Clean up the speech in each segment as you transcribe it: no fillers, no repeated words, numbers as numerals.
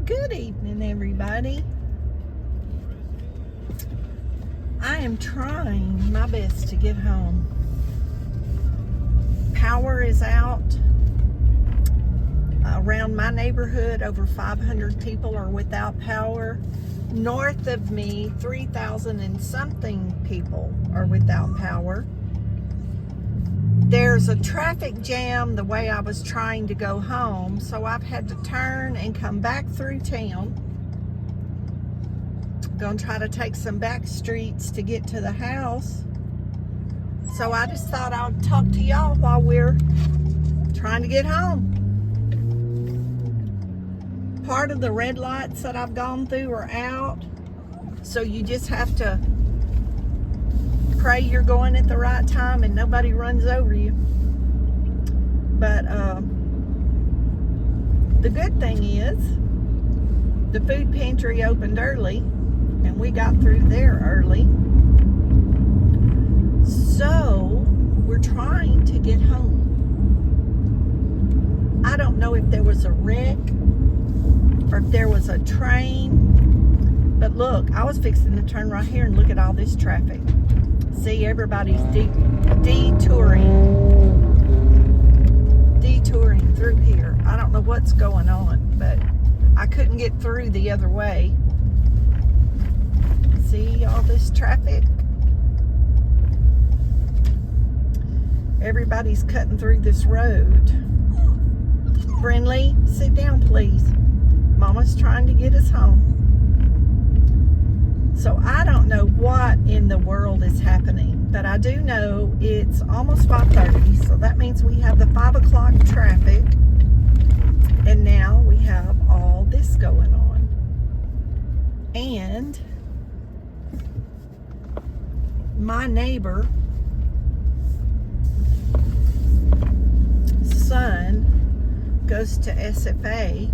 Good evening, everybody. I am trying my best to get home. Power is out. Around my neighborhood, over 500 people are without power. North of me, 3,000 and something people are without power. There's a traffic jam the way I was trying to go home, so I've had to turn and come back through town. Gonna try to take some back streets to get to the house. So I just thought I'd talk to y'all while we're trying to get home. Part of the red lights that I've gone through are out, so you just have to pray you're going at the right time and nobody runs over you. But the good thing is the food pantry opened early and we got through there early. So we're trying to get home. I don't know if there was a wreck or if there was a train, but look, I was fixing to turn right here and look at all this traffic. See, everybody's detouring through here. I don't know what's going on, but I couldn't get through the other way. See all this traffic? Everybody's cutting through this road. Friendly, sit down, please. Mama's trying to get us home. So I don't know what in the world is happening, but I do know it's almost 5:30, so that means we have the 5 o'clock traffic, and now we have all this going on. And my neighbor son goes to SFA,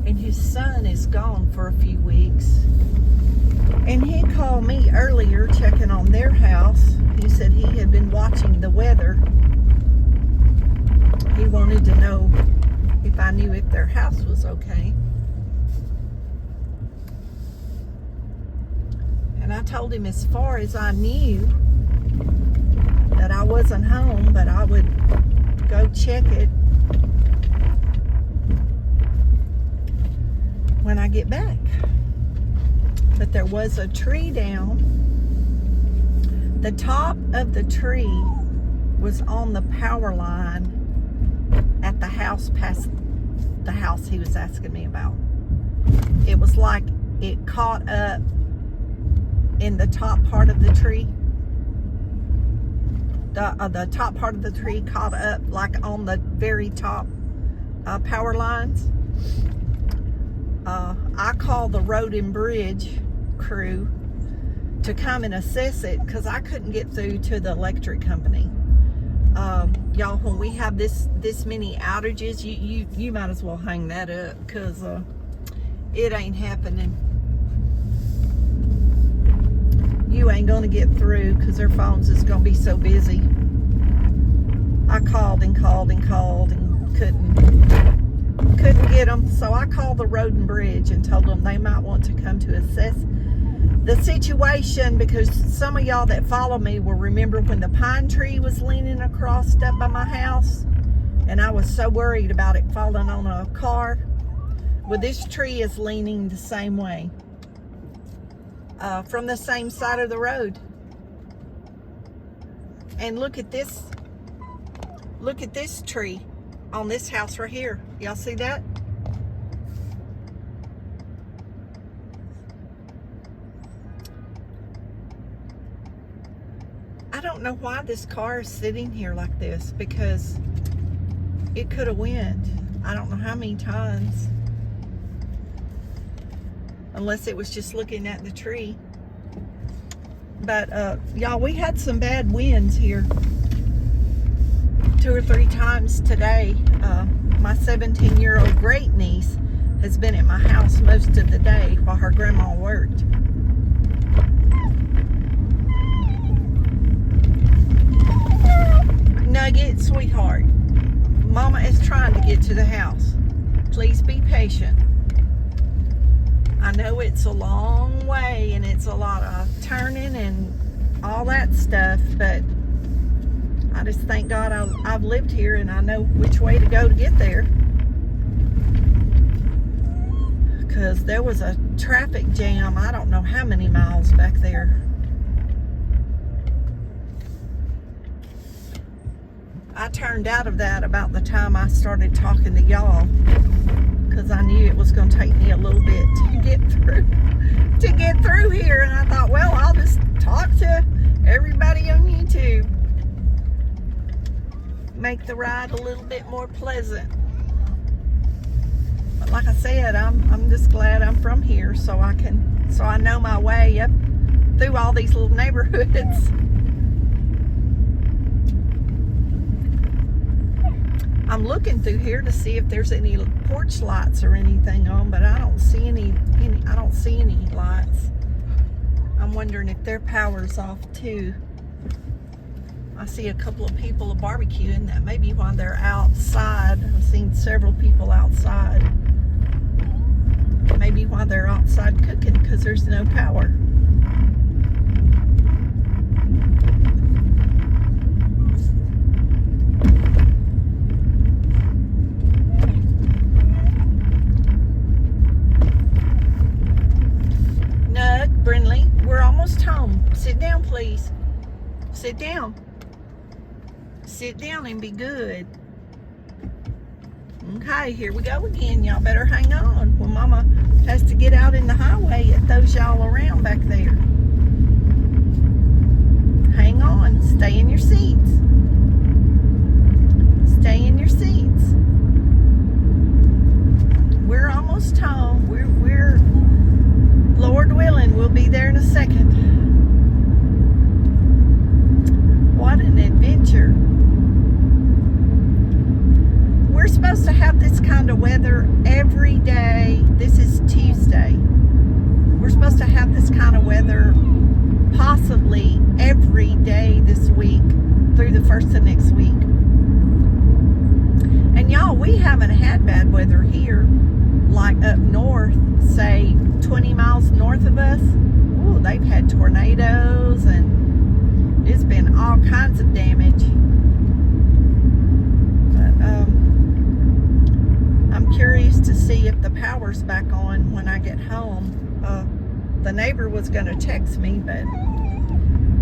and his son is gone for a few weeks. And he called me earlier checking on their house. He said he had been watching the weather. He wanted to know if I knew if their house was okay. And I told him as far as I knew that I wasn't home, but I would go check it when I get back. But there was a tree down. The top of the tree was on the power line at the house past the house he was asking me about. It was like it caught up in the top part of the tree. The top part of the tree caught up like on the very top power lines. I called the road and bridge crew to come and assess it because I couldn't get through to the electric company. Y'all, when we have this many outages, you might as well hang that up because it ain't happening. You ain't gonna get through because their phones is gonna be so busy. I called and called and called and couldn't get them, so I called the road and bridge and told them they might want to come to assess the situation, because some of y'all that follow me will remember when the pine tree was leaning across up by my house and I was so worried about it falling on a car. Well, this tree is leaning the same way, from the same side of the road. And look at this tree on this house right here. Y'all see that? I don't know why this car is sitting here like this, because it could have went I don't know how many times, unless it was just looking at the tree. But y'all, we had some bad winds here 2 or 3 times today. My 17-year-old great niece has been at my house most of the day while her grandma worked. Nugget, sweetheart, Mama is trying to get to the house. Please be patient. I know it's a long way and it's a lot of turning and all that stuff, but I just thank God I've lived here and I know which way to go to get there. Because there was a traffic jam, I don't know how many miles back there. I turned out of that about the time I started talking to y'all, because I knew it was going to take me a little bit to get through here. And I thought, well, I'll just talk to everybody on YouTube, make the ride a little bit more pleasant. But like I said, I'm just glad I'm from here, so I know my way up through all these little neighborhoods. I'm looking through here to see if there's any porch lights or anything on, but I don't see any lights. I'm wondering if their power's off too. I see a couple of people barbecuing. That may be why they're outside. I've seen several people outside. Maybe why they're outside cooking, because there's no power. Brindley, we're almost home. Sit down, please. Sit down. Sit down and be good. Okay, here we go again. Y'all better hang on. Well, Mama has to get out in the highway. It throws y'all around back there. Hang on. Stay in your seats. Stay in your seats. We're almost home. We're Lord willing, we'll be there in a second. What an adventure. We're supposed to have this kind of weather every day. This is Tuesday. We're supposed to have this kind of weather possibly every day this week through the first of next week. And y'all, we haven't had bad weather here like up north, say 20 miles north of us. Ooh, they've had tornadoes and it's been all kinds of damage. But I'm curious to see if the power's back on when I get home. The neighbor was going to text me, but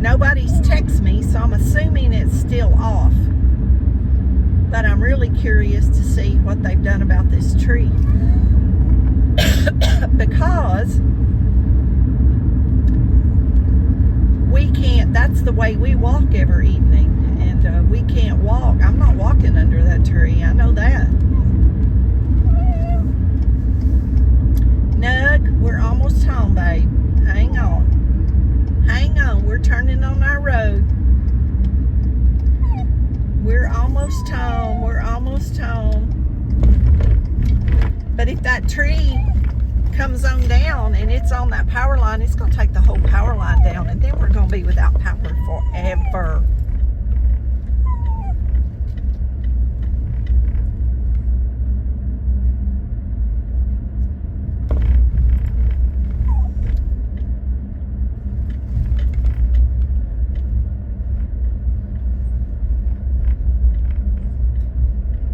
nobody's texted me, so I'm assuming it's still off. But I'm really curious to see what they've done about this tree. Because we can't, that's the way we walk every evening, and we can't walk. I'm not walking under that tree, I know that. Nug, we're almost home, babe. Hang on. Hang on, we're turning on our road. We're almost home, we're almost home. But if that tree comes on down and it's on that power line, it's going to take the whole power line down, and then we're going to be without power forever.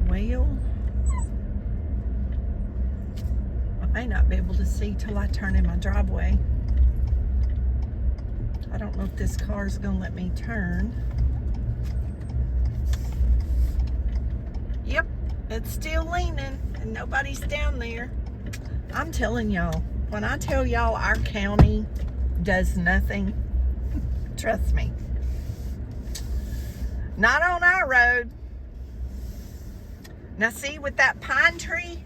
Well, I may not be able to see till I turn in my driveway. I don't know if this car is going to let me turn. Yep, it's still leaning and nobody's down there. I'm telling y'all, when I tell y'all our county does nothing, trust me. Not on our road. Now see, with that pine tree,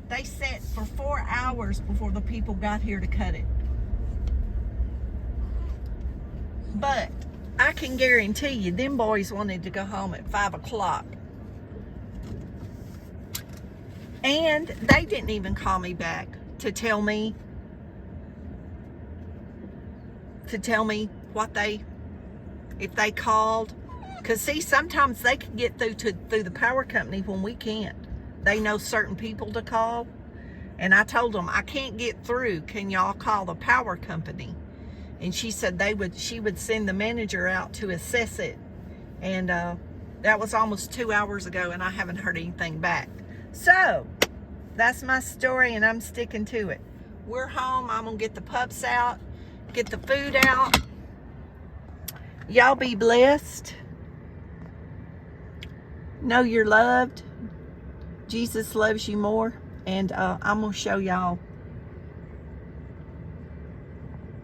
they sat for 4 hours before the people got here to cut it. But I can guarantee you, them boys wanted to go home at 5 o'clock. And they didn't even call me back to tell me what if they called. Because see, sometimes they can get through the power company when we can't. they know certain people to call. And I told them, I can't get through. Can y'all call the power company? And she said she would send the manager out to assess it. And that was almost 2 hours ago, and I haven't heard anything back. So that's my story, and I'm sticking to it. We're home. I'm gonna get the pups out, get the food out. Y'all be blessed. Know you're loved. Jesus loves you more. And I'm going to show y'all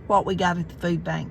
what we got at the food bank.